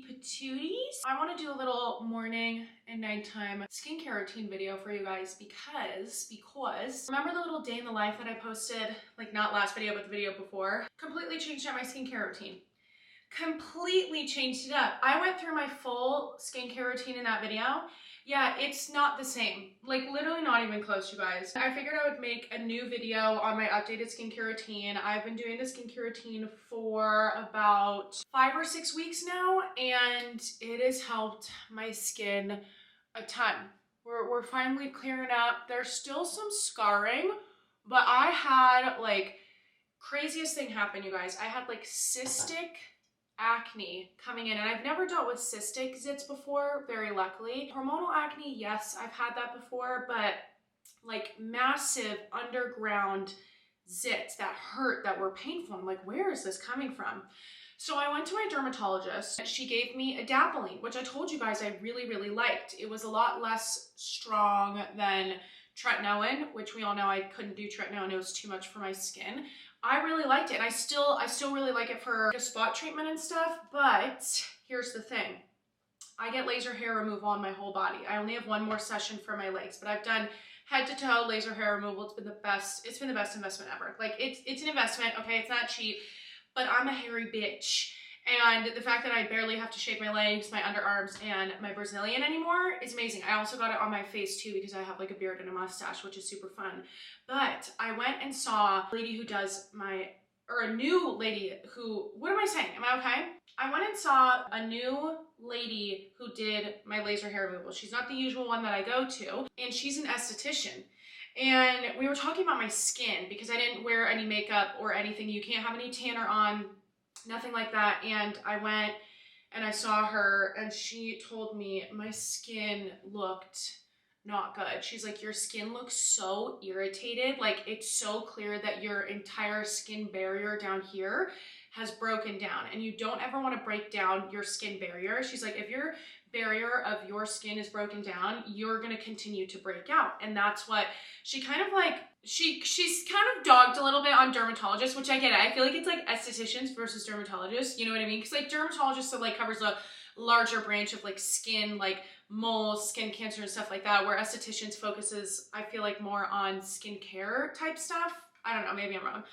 patooties. I want to do a little morning and nighttime skincare routine video for you guys because remember the little day in the life that I posted, like not last video, but the video before? Completely changed up my skincare routine. Completely changed it up. I went through my full skincare routine in that video. Yeah, it's not the same. Like literally not even close, you guys. I figured I would make a new video on my updated skincare routine. I've been doing the skincare routine for about 5 or 6 weeks now, and it has helped my skin a ton. We're finally clearing up. There's still some scarring, but I had like craziest thing happen, you guys. I had like cystic acne coming in, and I've never dealt with cystic zits before, very luckily. Hormonal acne, yes, I've had that before, but like massive underground zits that hurt, that were painful. I'm like, where is this coming from? So I went to my dermatologist. She gave me adapalene, which I told you guys I really, really liked. It was a lot less strong than tretinoin, which we all know I couldn't do tretinoin. It was too much for my skin. I really liked it, and I still really like it for a spot treatment and stuff, but here's the thing. I get laser hair removal on my whole body. I only have one more session for my legs, but I've done head to toe laser hair removal. It's been the best investment ever. Like it's an investment, okay? It's not cheap, but I'm a hairy bitch. And the fact that I barely have to shave my legs, my underarms, and my Brazilian anymore is amazing. I also got it on my face too because I have like a beard and a mustache, which is super fun. But I went and saw a lady who does a new lady who, what am I saying? Am I okay? I went and saw a new lady who did my laser hair removal. She's not the usual one that I go to, and she's an esthetician. And we were talking about my skin because I didn't wear any makeup or anything. You can't have any tanner on, nothing like that. And I went and I saw her, and she told me my skin looked not good. She's like, your skin looks so irritated. Like it's so clear that your entire skin barrier down here has broken down, and you don't ever want to break down your skin barrier. She's like, if your barrier of your skin is broken down, you're going to continue to break out. And that's what she kind of like, she's kind of dogged a little bit on dermatologists, which I get it. I feel like it's like estheticians versus dermatologists, you know what I mean? Because like dermatologists are like covers a larger branch of like skin, like moles, skin cancer and stuff like that, where estheticians focuses, I feel like, more on skincare type stuff. I don't know, maybe I'm wrong.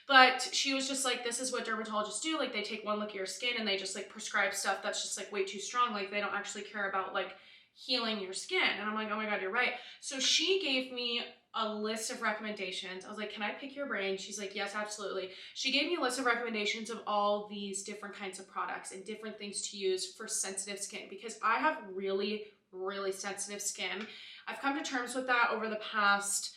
But she was just like, this is what dermatologists do. Like they take one look at your skin and they just like prescribe stuff that's just like way too strong. Like they don't actually care about like healing your skin. And I'm like, oh my God, you're right. So she gave me a list of recommendations. I was like, can I pick your brain? She's like, yes, absolutely. She gave me a list of recommendations of all these different kinds of products and different things to use for sensitive skin, because I have really, really sensitive skin. I've come to terms with that over the past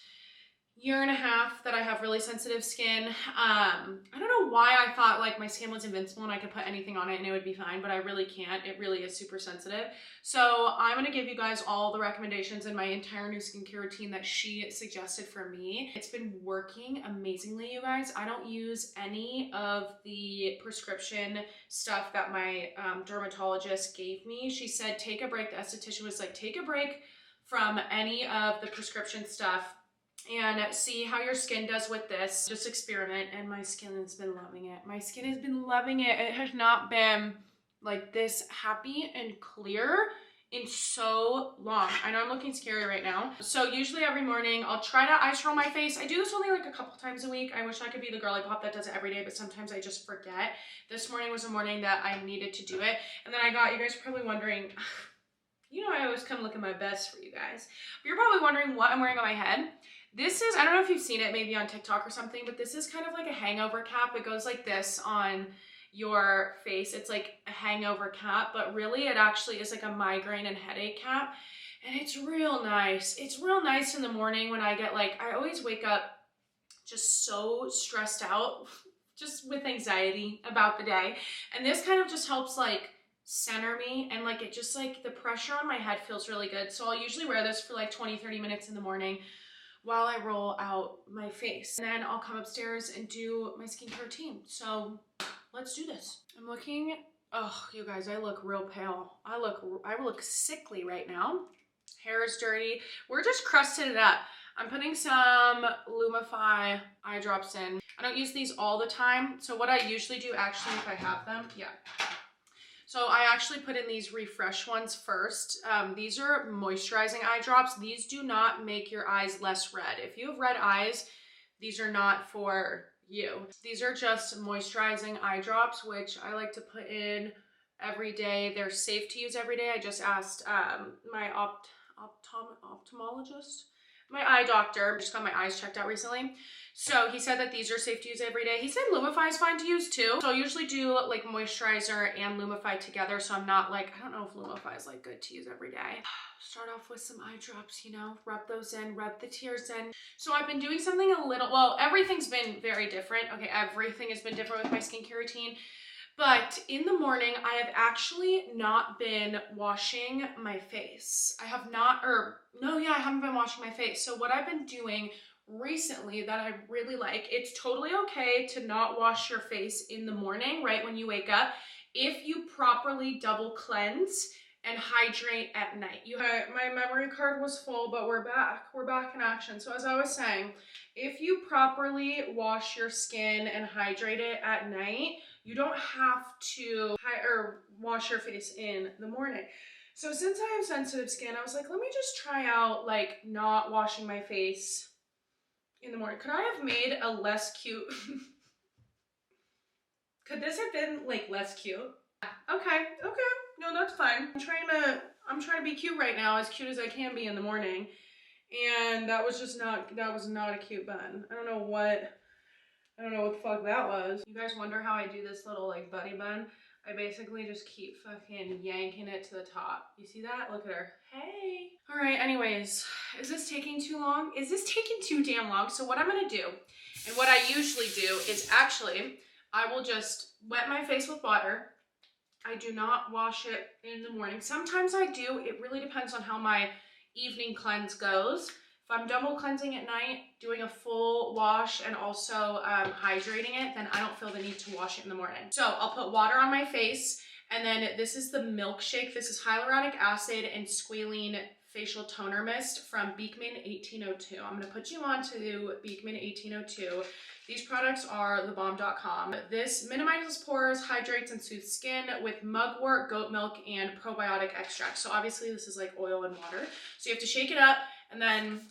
year and a half, that I have really sensitive skin. I don't know why I thought like my skin was invincible and I could put anything on it and it would be fine, but I really can't. It really is super sensitive. So I'm going to give you guys all the recommendations in my entire new skincare routine that she suggested for me. It's been working amazingly, you guys. I don't use any of the prescription stuff that my dermatologist gave me. She said, take a break. The esthetician was like, take a break from any of the prescription stuff and see how your skin does with this. Just experiment, and my skin has been loving it. My skin has been loving it. It has not been like this happy and clear in so long. I know I'm looking scary right now. So usually every morning I'll try to ice roll my face. I do this only like a couple times a week. I wish I could be the girly pop that does it every day, but sometimes I just forget. This morning was a morning that I needed to do it. And then you guys are probably wondering, you know I always come looking my best for you guys. But you're probably wondering what I'm wearing on my head. This is, I don't know if you've seen it maybe on TikTok or something, but this is kind of like a hangover cap. It goes like this on your face. It's like a hangover cap, but really it actually is like a migraine and headache cap. And it's real nice. It's real nice in the morning when I get like, I always wake up just so stressed out, just with anxiety about the day. And this kind of just helps like center me, and like it just like the pressure on my head feels really good. So I'll usually wear this for like 20-30 minutes in the morning while I roll out my face. And then I'll come upstairs and do my skincare routine. So let's do this. I'm looking, oh, you guys, I look real pale. I look sickly right now. Hair is dirty. We're just crusted it up. I'm putting some Lumify eye drops in. I don't use these all the time. So what I usually do, actually, if I have them, yeah. So I actually put in these Refresh ones first. These are moisturizing eye drops. These do not make your eyes less red. If you have red eyes, these are not for you. These are just moisturizing eye drops, which I like to put in every day. They're safe to use every day. I just asked my ophthalmologist, my eye doctor, just got my eyes checked out recently. So he said that these are safe to use every day. He said Lumify is fine to use too. So I usually do like moisturizer and Lumify together. So I'm not like, I don't know if Lumify is like good to use every day. Start off with some eye drops, you know, rub those in, rub the tears in. So I've been doing something a little, well, everything's been very different. Okay, everything has been different with my skincare routine. But in the morning, I have actually not been washing my face. I haven't been washing my face. So what I've been doing recently that I really like, it's totally okay to not wash your face in the morning, right when you wake up, if you properly double cleanse and hydrate at night. My memory card was full, but we're back in action. So as I was saying, if you properly wash your skin and hydrate it at night, you don't have to wash your face in the morning. So since I have sensitive skin, I was like, let me just try out like not washing my face in the morning. Could I have made a less cute? Could this have been like less cute? Okay. No, that's fine. I'm trying to be cute right now, as cute as I can be in the morning. And that was not a cute bun. I don't know what the fuck that was. You guys wonder how I do this little like buddy bun? I basically just keep fucking yanking it to the top. You see that? Look at her. Hey. All right, anyways, is this taking too long? Is this taking too damn long? So what I'm gonna do, and what I usually do is actually, I will just wet my face with water. I do not wash it in the morning. Sometimes I do. It really depends on how my evening cleanse goes. If I'm double cleansing at night, doing a full wash and also hydrating it, then I don't feel the need to wash it in the morning. So I'll put water on my face, and then this is the Milkshake. This is hyaluronic acid and squalene facial toner mist from Beekman 1802. I'm going to put you on to Beekman 1802. These products are thebomb.com. This minimizes pores, hydrates, and soothes skin with mugwort, goat milk, and probiotic extract. So obviously this is like oil and water. So you have to shake it up and then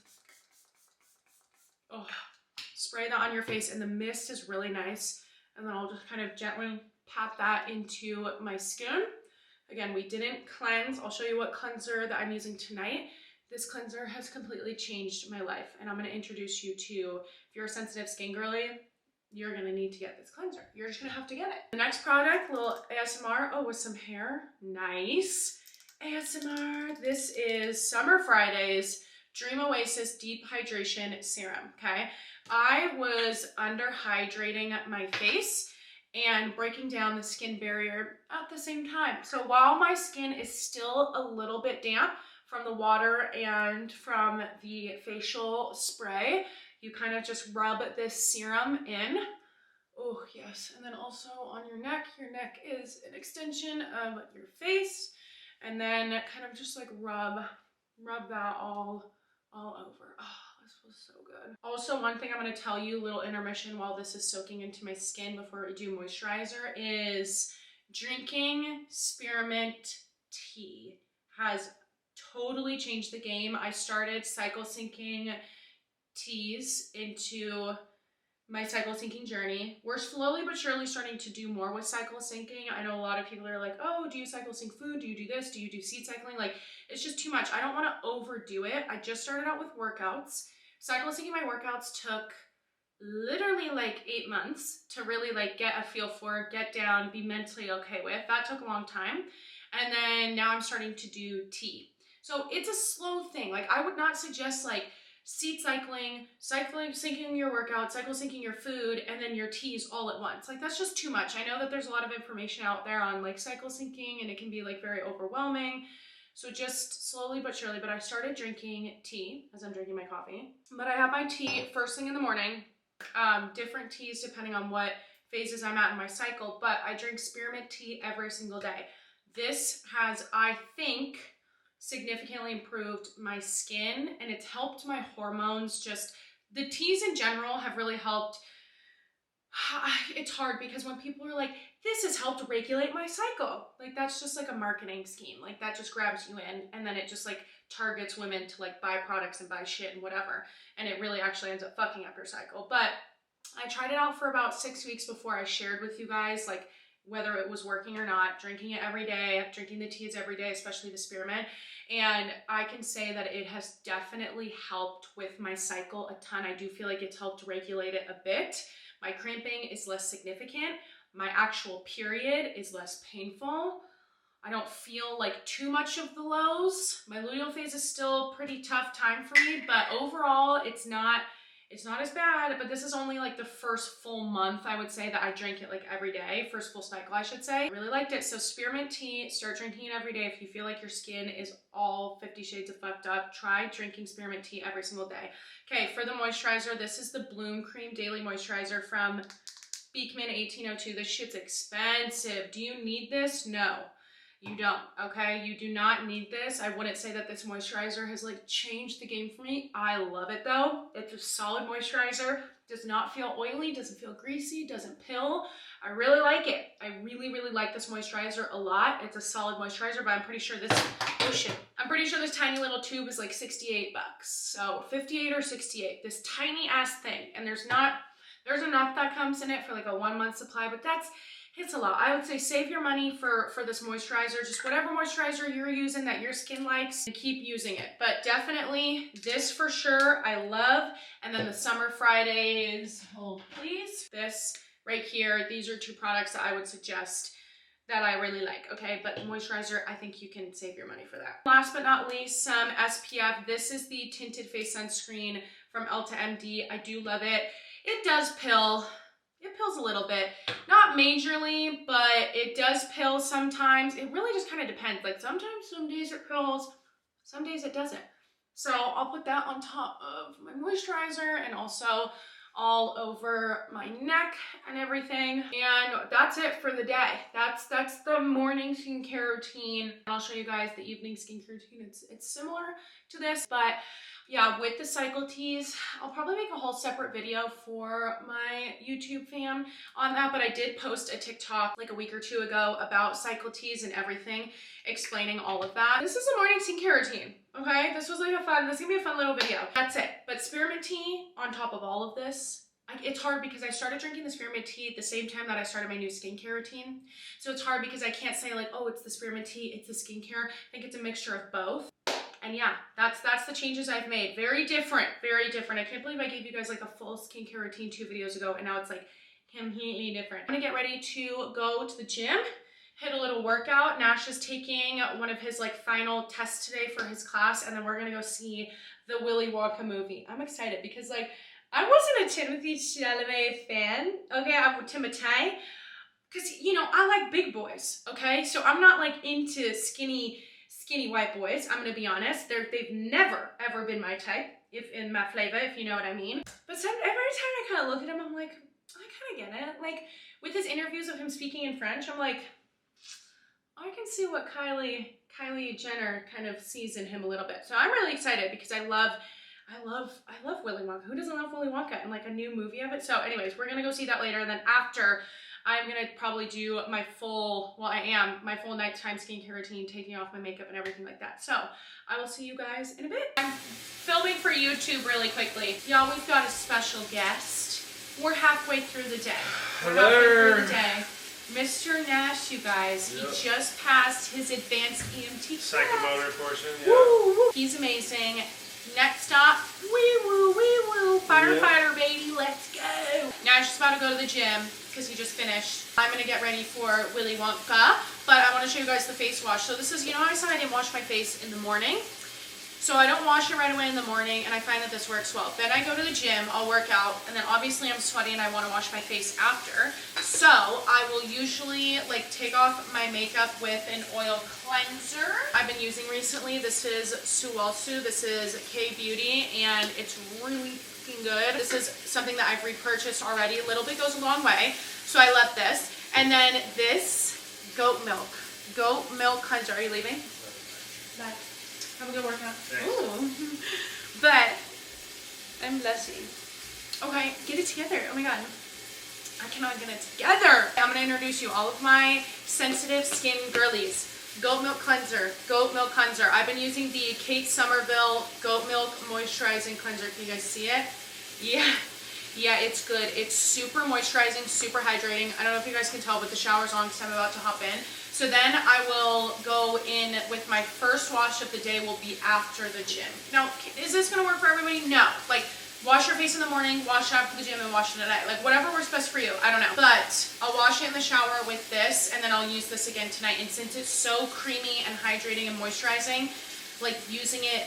spray that on your face, and the mist is really nice. And then I'll just kind of gently pat that into my skin. Again, we didn't cleanse. I'll show you what cleanser that I'm using tonight. This cleanser has completely changed my life, and I'm going to introduce you to, if you're a sensitive skin girly, you're going to need to get this cleanser. You're just going to have to get it. The next product, little ASMR, with some hair. Nice. ASMR. This is Summer Fridays Dream Oasis Deep Hydration Serum, okay? I was underhydrating my face and breaking down the skin barrier at the same time. So while my skin is still a little bit damp from the water and from the facial spray, you kind of just rub this serum in. Oh, yes. And then also on your neck. Your neck is an extension of your face. And then kind of just like rub that all over. Oh, this was so good. Also, one thing I'm going to tell you, little intermission while this is soaking into my skin before we do moisturizer, is drinking spearmint tea has totally changed the game. I started cycle syncing teas into my cycle syncing journey. We're slowly but surely starting to do more with cycle syncing. I know a lot of people are like, oh, do you cycle sync food? Do you do this? Do you do seed cycling? Like, it's just too much. I don't want to overdo it. I just started out with workouts. Cycle syncing my workouts took literally like 8 months to really like get a feel for, get down, be mentally okay with. That took a long time. And then now I'm starting to do tea. So it's a slow thing. Like, I would not suggest like seed cycling, syncing your workout, cycle syncing your food, and then your teas all at once. Like, that's just too much. I know that there's a lot of information out there on like cycle syncing, and it can be like very overwhelming. So just slowly but surely. But I started drinking tea as I'm drinking my coffee. But I have my tea first thing in the morning. Different teas depending on what phases I'm at in my cycle, but I drink spearmint tea every single day. This has, I think, significantly improved my skin, and it's helped my hormones. Just the teas in general have really helped It's hard because when people are like, this has helped regulate my cycle, like that's just like a marketing scheme. Like that just grabs you in and then it just like targets women to like buy products and buy shit and whatever. And it really actually ends up fucking up your cycle. But I tried it out for about 6 weeks before I shared with you guys like whether it was working or not, drinking it every day, drinking the teas every day, especially the spearmint. And I can say that it has definitely helped with my cycle a ton. I do feel like it's helped regulate it a bit. My cramping is less significant. My actual period is less painful. I don't feel like too much of the lows. My luteal phase is still a pretty tough time for me, but overall it's not as bad. But this is only like the first full month, I would say, that I drink it like every day. First full cycle, I should say. I really liked it. So spearmint tea, start drinking it every day. If you feel like your skin is all 50 shades of fucked up, try drinking spearmint tea every single day. Okay, for the moisturizer, this is the Bloom Cream Daily Moisturizer from Beekman 1802. This shit's expensive. Do you need this? No. You don't, okay? You do not need this. I wouldn't say that this moisturizer has like changed the game for me. I love it though. It's a solid moisturizer. Does not feel oily, doesn't feel greasy, doesn't pill. I really like it. I really, really like this moisturizer a lot. It's a solid moisturizer, but I'm pretty sure this, oh shit. I'm pretty sure this tiny little tube is like 68 bucks. So 58 or 68, this tiny ass thing. And there's enough that comes in it for like a 1 month supply, but it's a lot. I would say save your money for this moisturizer. Just whatever moisturizer you're using that your skin likes, and keep using it. But definitely this for sure, I love. And then the Summer Fridays, hold please. This right here, these are two products that I would suggest that I really like, okay? But moisturizer, I think you can save your money for that. Last but not least, some SPF. This is the Tinted Face Sunscreen from Elta MD. I do love it. It does pill. It pills a little bit, not majorly, but it does pill sometimes. It really just kind of depends. Like sometimes, some days it pills, some days it doesn't. So I'll put that on top of my moisturizer and also all over my neck and everything. And that's it for the day. That's the morning skincare routine. And I'll show you guys the evening skincare routine. It's similar to this, but yeah, with the cycle teas, I'll probably make a whole separate video for my YouTube fam on that, but I did post a TikTok like a week or two ago about cycle teas and everything, explaining all of that. This is a morning skincare routine, okay? This is gonna be a fun little video. That's it. But spearmint tea on top of all of this, it's hard because I started drinking the spearmint tea at the same time that I started my new skincare routine. So it's hard because I can't say like, oh, it's the spearmint tea, it's the skincare. I think it's a mixture of both. And yeah, that's the changes I've made. Very different, very different. I can't believe I gave you guys like a full skincare routine 2 videos ago and now it's like completely different. I'm gonna get ready to go to the gym, hit a little workout. Nash is taking one of his like final tests today for his class and then we're gonna go see the Willy Wonka movie. I'm excited because like, I wasn't a Timothée Chalamet fan, okay? I'm Timothée, because you know, I like big boys, okay? So I'm not like into skinny white boys, I'm gonna be honest. They've never, ever been my type, if in my flavor, if you know what I mean. But every time I kind of look at him, I'm like, I kind of get it. Like, with his interviews of him speaking in French, I'm like, I can see what Kylie Jenner kind of sees in him a little bit. So I'm really excited because I love Willy Wonka. Who doesn't love Willy Wonka? And like a new movie of it. So anyways, we're gonna go see that later. And then after, I'm gonna probably do my full nighttime skincare routine, taking off my makeup and everything like that. So I will see you guys in a bit. I'm filming for YouTube really quickly. Y'all, we've got a special guest. We're halfway through the day. Hello. Mr. Nash, you guys, yep. He just passed his advanced EMT class. Psychomotor portion, yeah. Woo, woo. He's amazing. Next stop, wee woo, firefighter, yep. Baby, let's go. Nash is about to go to the gym because he just finished. I'm gonna get ready for Willy Wonka, but I want to show you guys the face wash. So this is, you know how I said I didn't wash my face in the morning? So I don't wash it right away in the morning, and I find that this works well. Then I go to the gym, I'll work out, and then obviously I'm sweaty and I want to wash my face after. So I will usually like take off my makeup with an oil cleanser. I've been using recently, this is Sualsu, this is K-Beauty, and it's really fucking good. This is something that I've repurchased already. A little bit goes a long way, so I love this. And then this goat milk cleanser. Are you leaving? Bye. Have a good workout. Ooh. But I'm blushing. Okay, get it together. Oh my god. I cannot get it together. I'm gonna introduce you all of my sensitive skin girlies. Goat milk cleanser, goat milk cleanser. I've been using the Kate Somerville goat milk moisturizing cleanser. Can you guys see it? Yeah, it's good. It's super moisturizing, super hydrating. I don't know if you guys can tell, but the shower's on because I'm about to hop in. So then I will go in with my first wash of the day will be after the gym. Now, is this gonna work for everybody? No. Like, wash your face in the morning, wash it after the gym, and wash it at night. Like, whatever works best for you. I don't know. But I'll wash it in the shower with this, and then I'll use this again tonight. And since it's so creamy and hydrating and moisturizing, like, using it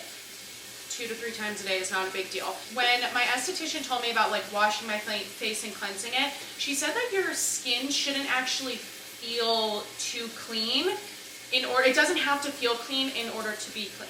2 to 3 times a day is not a big deal. When my esthetician told me about, like, washing my face and cleansing it, she said that your skin shouldn't actually feel too clean it doesn't have to feel clean in order to be clean.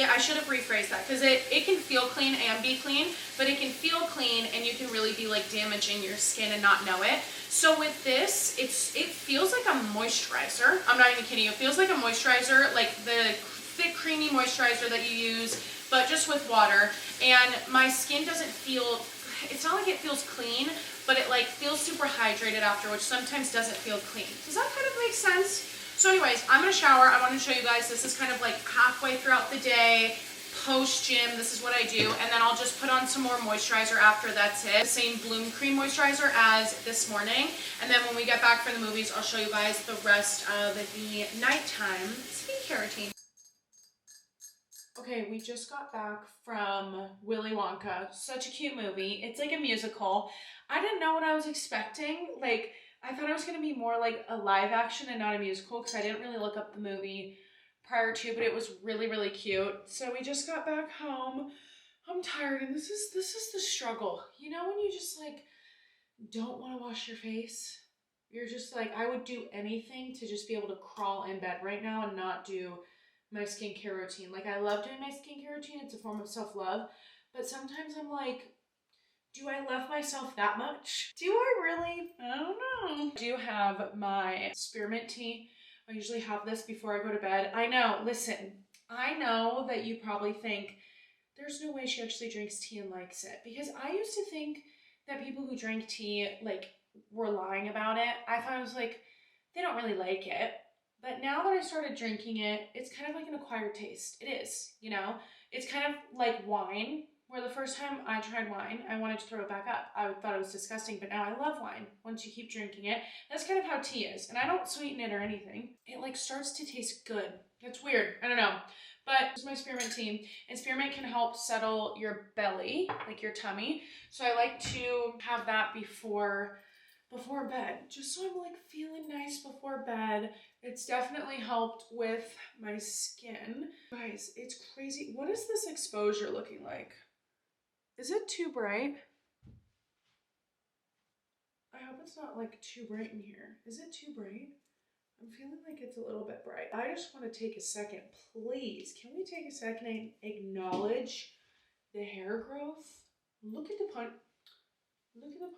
I should have rephrased that, because it can feel clean and be clean, but it can feel clean and you can really be like damaging your skin and not know it. So with this, it feels like a moisturizer. I'm not even kidding you. It feels like a moisturizer, like the thick, creamy moisturizer that you use, but just with water. And my skin doesn't feel, it's not like it feels clean, but it like feels super hydrated after, which sometimes doesn't feel clean. Does that kind of make sense? So anyways, I'm gonna shower. I want to show you guys, this is kind of like halfway throughout the day, post gym, this is what I do. And then I'll just put on some more moisturizer after, that's it. The same Bloom Cream moisturizer as this morning. And then when we get back from the movies, I'll show you guys the rest of the nighttime skincare routine. Okay, we just got back from Willy Wonka. Such a cute movie. It's like a musical. I didn't know what I was expecting. Like, I thought it was going to be more like a live action and not a musical, because I didn't really look up the movie prior to, but it was really, really cute. So we just got back home. I'm tired, and this is the struggle. You know when you just like don't want to wash your face? You're just like, I would do anything to just be able to crawl in bed right now and not do my skincare routine. Like, I love doing my skincare routine. It's a form of self-love. But sometimes I'm like, do I love myself that much? Do I really? I don't know. I do have my spearmint tea. I usually have this before I go to bed. I know, listen, I know that you probably think there's no way she actually drinks tea and likes it. Because I used to think that people who drank tea, like, were lying about it. I thought it was like, they don't really like it. But now that I started drinking it, it's kind of like an acquired taste. It is, you know? It's kind of like wine, where the first time I tried wine, I wanted to throw it back up. I thought it was disgusting, but now I love wine. Once you keep drinking it, that's kind of how tea is. And I don't sweeten it or anything. It like starts to taste good. It's weird. I don't know. But this is my spearmint tea. And spearmint can help settle your belly, like your tummy. So I like to have that before bed, just so I'm like feeling nice before bed. It's definitely helped with my skin. Guys, it's crazy. What is this exposure looking like? Is it too bright? I hope it's not like too bright in here. Is it too bright? I'm feeling like it's a little bit bright. I just want to take a second, please. Can we take a second and acknowledge the hair growth? Look at the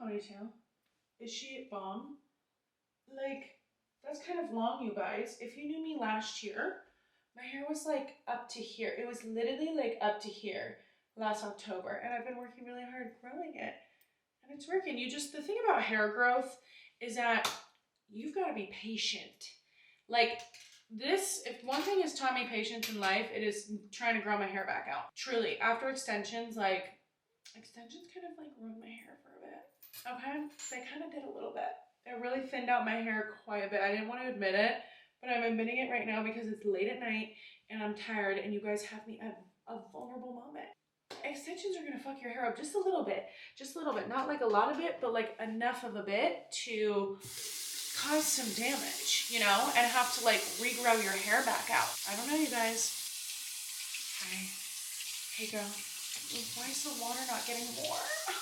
ponytail. Is she bomb? Like, that's kind of long, you guys. If you knew me last year, my hair was like up to here. It was literally like up to here last October, and I've been working really hard growing it, and it's working. The thing about hair growth is that you've got to be patient. Like, if one thing has taught me patience in life, it is trying to grow my hair back out. Truly, after extensions kind of like ruined my hair for a bit. Okay? They kind of did a little bit. It really thinned out my hair quite a bit. I didn't want to admit it, but I'm admitting it right now because it's late at night and I'm tired and you guys have me at a vulnerable moment. Extensions are going to fuck your hair up just a little bit. Just a little bit. Not like a lot of it, but like enough of a bit to cause some damage, you know, and have to like regrow your hair back out. I don't know, you guys. Hi. Hey, girl. Why is the water not getting warm?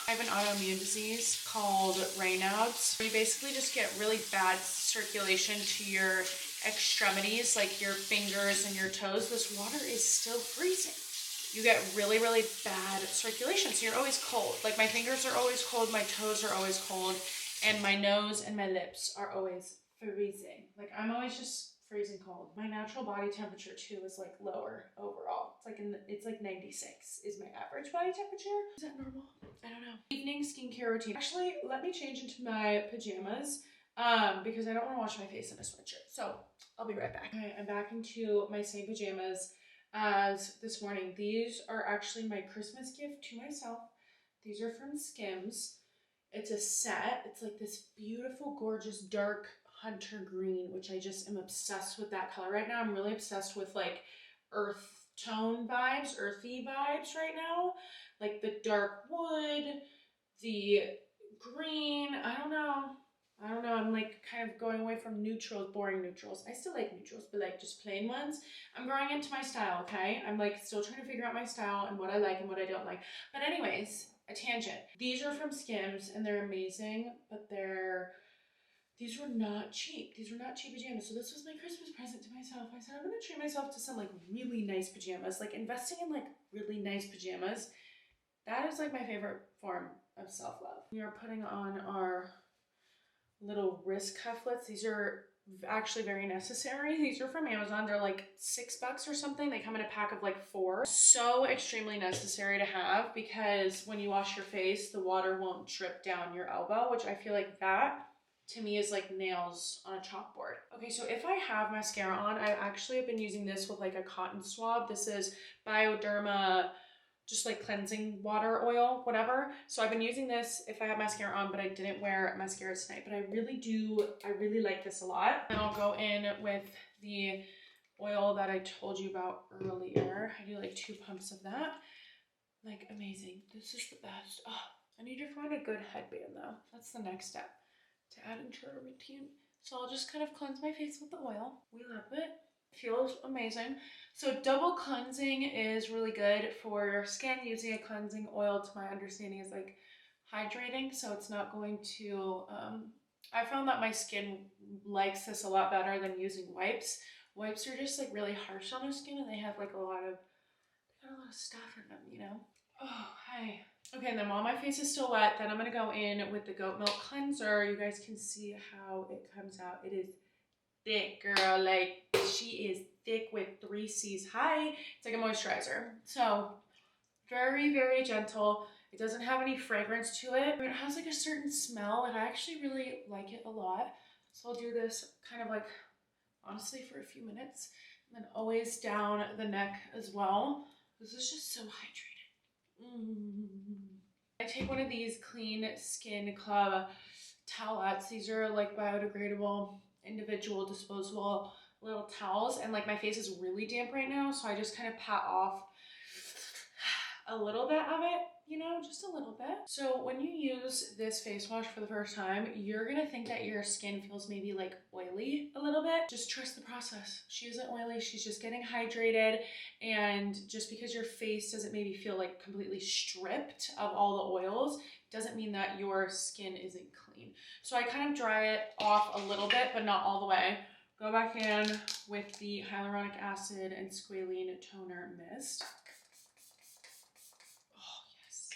I have an autoimmune disease called Raynaud's. You basically just get really bad circulation to your extremities, like your fingers and your toes. This water is still freezing. You get really, really bad circulation, so you're always cold. Like, my fingers are always cold, my toes are always cold, and my nose and my lips are always freezing. Like, I'm always just freezing cold. My natural body temperature too is like lower overall. It's like 96 is my average body temperature. Is that normal? I don't know. Evening skincare routine. Actually, let me change into my pajamas because I don't want to wash my face in a sweatshirt. So I'll be right back. Okay, I'm back into my same pajamas as this morning. These are actually my Christmas gift to myself. These are from Skims. It's a set. It's like this beautiful, gorgeous, dark hunter green, which I just am obsessed with that color right now. I'm really obsessed with like earth tone vibes, earthy vibes right now. Like the dark wood, the green, I don't know. I'm like kind of going away from neutrals, boring neutrals. I still like neutrals, but like just plain ones. I'm growing into my style, okay? I'm like still trying to figure out my style and what I like and what I don't like. But anyways, a tangent. These are from Skims and they're amazing, but these were not cheap. These were not cheap pajamas. So this was my Christmas present to myself. I said, I'm gonna treat myself to some like really nice pajamas. Like investing in like really nice pajamas. That is like my favorite form of self-love. We are putting on our little wrist cufflets. These are actually very necessary. These are from Amazon. They're like $6 or something. They come in a pack of like 4. So extremely necessary to have because when you wash your face, the water won't drip down your elbow, which I feel like that to me is like nails on a chalkboard. Okay, so if I have mascara on, I actually have been using this with like a cotton swab. This is Bioderma, just like cleansing water oil, whatever. So I've been using this if I have mascara on, but I didn't wear mascara tonight. But I really like this a lot. And I'll go in with the oil that I told you about earlier. I do like 2 pumps of that. Like amazing. This is the best. Oh, I need to find a good headband though. That's the next step to add into our routine. So I'll just kind of cleanse my face with the oil. We love it. Feels amazing. So double cleansing is really good for your skin. Using a cleansing oil, to my understanding, is like hydrating, so it's not going to I found that my skin likes this a lot better than using wipes. Wipes are just like really harsh on the skin and they have like a lot of stuff in them, you know. Oh, hi. Okay, and then while my face is still wet, then I'm gonna go in with the goat milk cleanser. You guys can see how it comes out. It is thick, girl. Like, she is thick with 3 C's. Hi. It's like a moisturizer. So, very, very gentle. It doesn't have any fragrance to it. It has like a certain smell, and I actually really like it a lot. So I'll do this kind of like, honestly, for a few minutes. And then always down the neck as well. This is just so hydrated. I take one of these Clean Skin Club towelettes. These are like biodegradable, individual, disposable little towels. And like my face is really damp right now, so I just kind of pat off a little bit of it, you know, just a little bit. So when you use this face wash for the first time, you're gonna think that your skin feels maybe like oily a little bit. Just trust the process. She isn't oily, she's just getting hydrated. And just because your face doesn't maybe feel like completely stripped of all the oils, doesn't mean that your skin isn't clean. So I kind of dry it off a little bit, but not all the way. Go back in with the hyaluronic acid and squalene toner mist.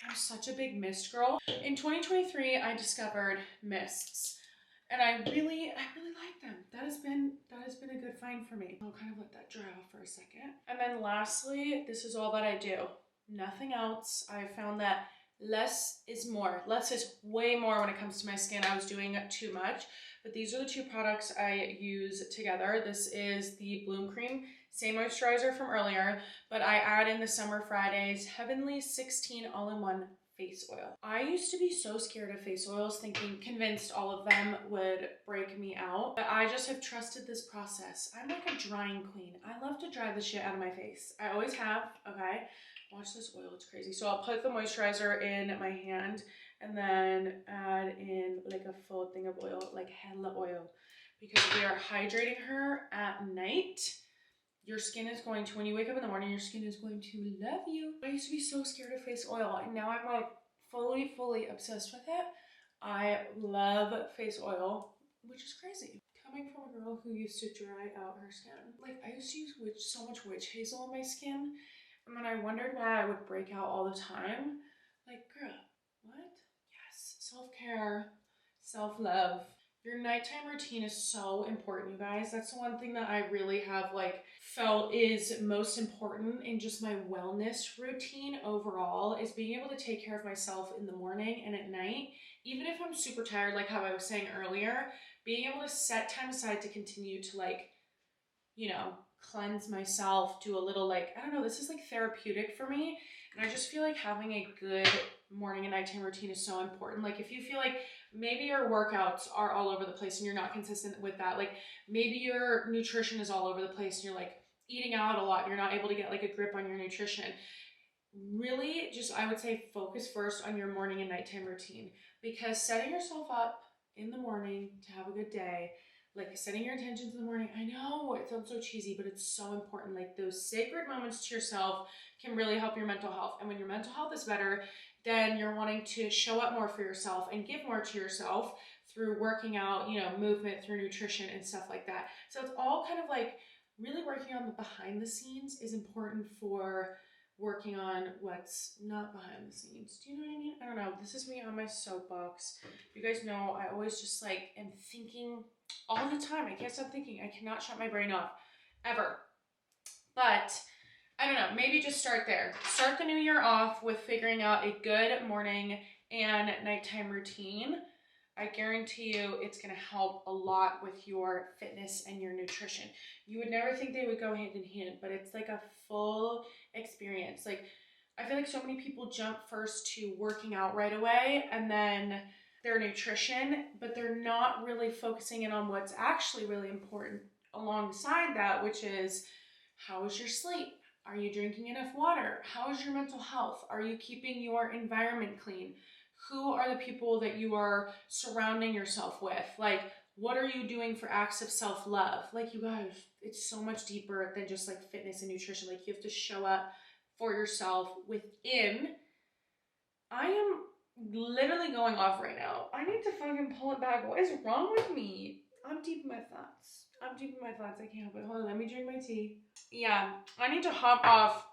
I'm such a big mist girl. In 2023, I discovered mists, and I really like them. That has been a good find for me. I'll kind of let that dry off for a second. And then lastly, this is all that I do. Nothing else. I found that less is more. Less is way more when it comes to my skin. I was doing too much, but these are the 2 products I use together. This is the Bloom Cream, same moisturizer from earlier, but I add in the Summer Fridays Heavenly 16 all-in-one face oil. I used to be so scared of face oils, convinced all of them would break me out, but I just have trusted this process. I'm like a drying queen. I love to dry the shit out of my face. I always have, okay? Watch this oil, it's crazy. So I'll put the moisturizer in my hand and then add in like a full thing of oil, like hella oil, because we are hydrating her at night. Your skin is going to, when you wake up in the morning, your skin is going to love you. I used to be so scared of face oil, and now I'm like fully obsessed with it. I love face oil, which is crazy. Coming from a girl who used to dry out her skin. Like, I used to use so much witch hazel on my skin, and then I wondered why I would break out all the time. Like, girl, what? Yes, self-care, self-love. Your nighttime routine is so important, you guys. That's the one thing that I really have like felt is most important in just my wellness routine overall is being able to take care of myself in the morning and at night. Even if I'm super tired, like how I was saying earlier, being able to set time aside to continue to like, you know, cleanse myself, do a little like, I don't know, this is like therapeutic for me. And I just feel like having a good morning and nighttime routine is so important. Like if you feel like maybe your workouts are all over the place and you're not consistent with that, like maybe your nutrition is all over the place and you're like eating out a lot and you're not able to get like a grip on your nutrition. Really just, I would say focus first on your morning and nighttime routine, because setting yourself up in the morning to have a good day, like setting your intentions in the morning, I know it sounds so cheesy, but it's so important. Like those sacred moments to yourself can really help your mental health. And when your mental health is better, then you're wanting to show up more for yourself and give more to yourself through working out, you know, movement, through nutrition and stuff like that. So it's all kind of like really working on the behind the scenes is important for working on what's not behind the scenes. Do you know what I mean? I don't know. This is me on my soapbox. You guys know I always just like am thinking all the time. I can't stop thinking. I cannot shut my brain off ever. But I don't know, maybe just start there. Start the new year off with figuring out a good morning and nighttime routine. I guarantee you it's gonna help a lot with your fitness and your nutrition. You would never think they would go hand in hand, but it's like a full experience. Like, I feel like so many people jump first to working out right away and then their nutrition, but they're not really focusing in on what's actually really important alongside that, which is how is your sleep? Are you drinking enough water? How is your mental health? Are you keeping your environment clean? Who are the people that you are surrounding yourself with? Like, what are you doing for acts of self-love? Like, you guys, it's so much deeper than just like fitness and nutrition. Like, you have to show up for yourself within. I am literally going off right now. I need to fucking pull it back. What is wrong with me? I'm deep in my thoughts. I can't help it. Hold on, let me drink my tea. Yeah, I need to hop off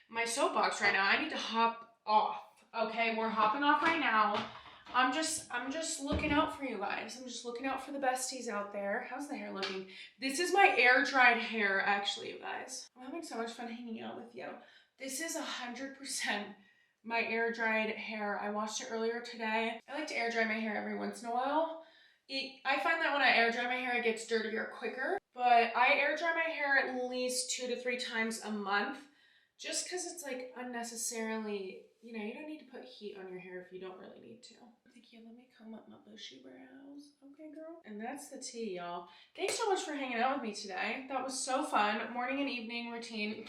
my soapbox right now. I need to hop off. Okay, we're hopping off right now. I'm just looking out for you guys. I'm just looking out for the besties out there. How's the hair looking? This is my air dried hair, actually, you guys. I'm having so much fun hanging out with you. This is 100% my air dried hair. I washed it earlier today. I like to air dry my hair every once in a while. I find that when I air dry my hair, it gets dirtier quicker, but I air dry my hair at least 2 to 3 times a month, just because it's like unnecessarily, you know, you don't need to put heat on your hair if you don't really need to. Thank you. Let me comb up my bushy brows. Okay, girl. And that's the tea, y'all. Thanks so much for hanging out with me today. That was so fun. Morning and evening routine.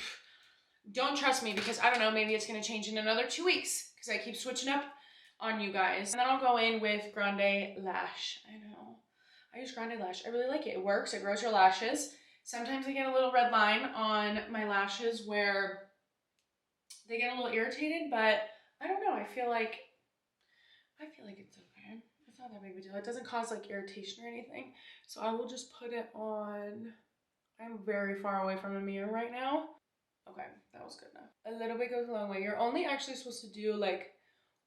Don't trust me because I don't know, maybe it's going to change in another 2 weeks because I keep switching up on you guys. And then I'll go in with Grande Lash. I know. I use Grande Lash. I really like it. It works. It grows your lashes. Sometimes I get a little red line on my lashes where they get a little irritated, but I don't know. I feel like it's okay. It's not that big of a deal. It doesn't cause like irritation or anything. So I will just put it on. I'm very far away from a mirror right now. Okay, that was good enough. A little bit goes a long way. You're only actually supposed to do like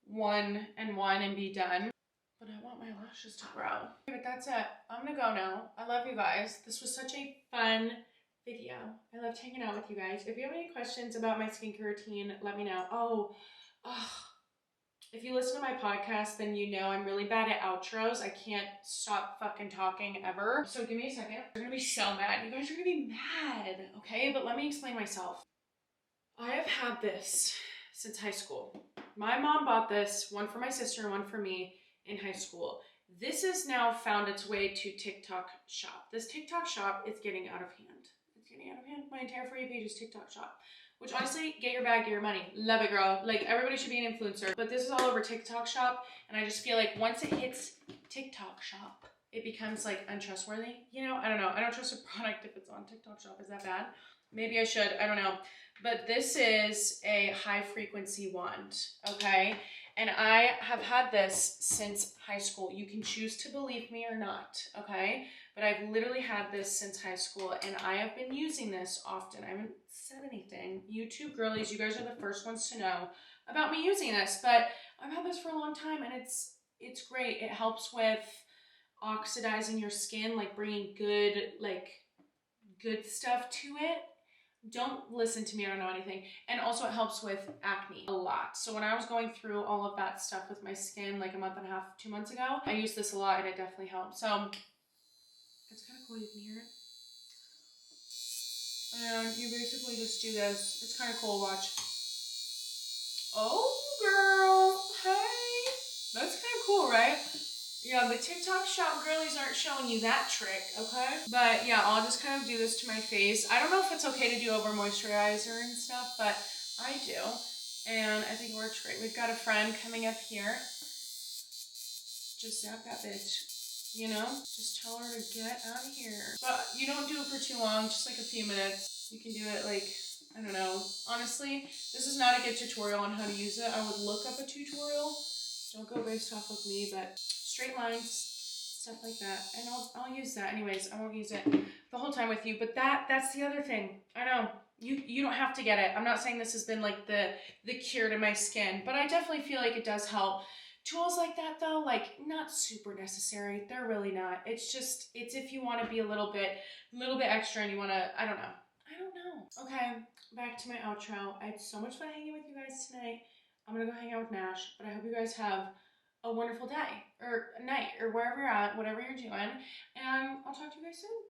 one and be done. But I want my lashes to grow. Okay, but that's it. I'm gonna go now. I love you guys. This was such a fun video. I loved hanging out with you guys. If you have any questions about my skincare routine, let me know. If you listen to my podcast, then you know I'm really bad at outros. I can't stop fucking talking ever. So give me a second. You're gonna be so mad. You guys are gonna be mad, okay? But let me explain myself. I have had this since high school. My mom bought this, one for my sister and one for me in high school. This has now found its way to TikTok Shop. This TikTok Shop is getting out of hand. It's getting out of hand. My entire For You page is TikTok Shop. Which honestly, get your bag, get your money. Love it, girl. Like, everybody should be an influencer. But this is all over TikTok Shop. And I just feel like once it hits TikTok Shop, it becomes like untrustworthy. You know, I don't know. I don't trust a product if it's on TikTok Shop. Is that bad? Maybe I should. I don't know. But this is a high frequency wand, okay? And I have had this since high school. You can choose to believe me or not, okay? But I've literally had this since high school, and I have been using this often. I haven't said anything. YouTube girlies, you guys are the first ones to know about me using this, but I've had this for a long time, and it's great. It helps with oxidizing your skin, like bringing good stuff to it, don't listen to me, I don't know anything. And also it helps with acne a lot. So when I was going through all of that stuff with my skin like a month and a half, 2 months ago, I used this a lot and it definitely helped. So it's kind of cool, you can hear it. And you basically just do this. It's kind of cool, watch. Oh girl, hey. That's kind of cool, right? Yeah, the TikTok shop girlies aren't showing you that trick, okay? But yeah, I'll just kind of do this to my face. I don't know if it's okay to do over moisturizer and stuff, but I do. And I think it works great. We've got a friend coming up here. Just zap that bitch, you know? Just tell her to get out of here. But you don't do it for too long, just like a few minutes. You can do it like, I don't know. Honestly, this is not a good tutorial on how to use it. I would look up a tutorial. Don't go based off of me, but straight lines, stuff like that. And I'll use that anyways. I won't use it the whole time with you, but that's the other thing. I know you don't have to get it. I'm not saying this has been like the cure to my skin, but I definitely feel like it does help. Tools like that though, like not super necessary. They're really not. It's if you want to be a little bit extra and you want to, I don't know. Okay, back to my outro. I had so much fun hanging with you guys tonight. I'm gonna go hang out with Nash, but I hope you guys have a wonderful day or night or wherever you're at, whatever you're doing, and I'll talk to you guys soon.